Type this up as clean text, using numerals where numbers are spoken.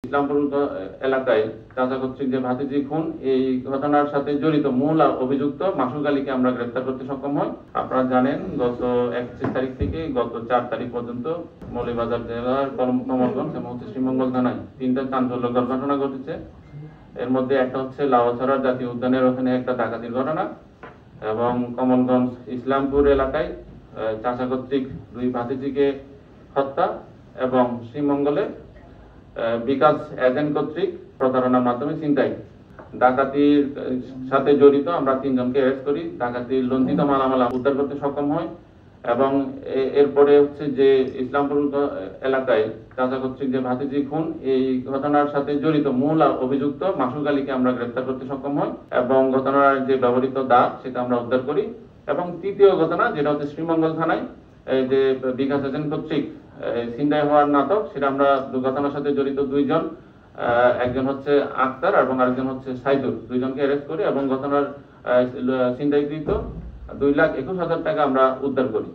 ইসলামপুর এলাকায় চাচা কর্তৃক যে ভাতিজি খুন, এই ঘটনার সাথে জড়িত মূল অভিযুক্ত মাসুক আলীকে আমরা গ্রেফতার করতে সক্ষম হই। আপনারা জানেন গত 31 তারিখ থেকে গত 4 তারিখ পর্যন্ত মৌলভীবাজার জেলার কমলগঞ্জ এবং শ্রীমঙ্গল থানায় 3টা চাঞ্চল্যকর ঘটনা ঘটেছে। এর মধ্যে একটা হচ্ছে লাউছড়া জাতীয় উদ্যানের ওখানে একটা ডাকাতির ঘটনা, এবং কমলগঞ্জ ইসলামপুর এলাকায় চাচা কর্তৃক 2 ভাতিজিকে হত্যা, এবং শ্রীমঙ্গলে বিকাশ এজেন্ট কর্তৃক প্রতারণার মাধ্যমে ছিনতাই। ডাকাতির সাথে জড়িত আমরা 3 জনকে অ্যারেস্ট করি। ডাকাতির লঞ্চিত মালামাল উদ্ধার করতে সক্ষম হয়, এবং এরপরে হচ্ছে যে ইসলামপুর এলাকায় চাচা কর্তৃক যে ভাতিজি খুন, এই ঘটনার সাথে জড়িত মূল অভিযুক্ত মাসুক আলীকে আমরা গ্রেফতার করতে সক্ষম হই, এবং ঘটনার যে ব্যবহৃত দা সেটা আমরা উদ্ধার করি। এবং তৃতীয় ঘটনা যেটা হচ্ছে শ্রীমঙ্গল থানায় যে বিকাশ এজেন্ট কর্তৃক ছিনতাই হওয়ার নাটক, সেটা আমরা ঘটনার সাথে জড়িত 2 জন, একজন হচ্ছে আক্তার এবং আরেকজন হচ্ছে সাইদুল, 2 জনকে অ্যারেস্ট করি এবং ঘটনার ছিনতাইকৃত 2,21,000 টাকা আমরা উদ্ধার করি।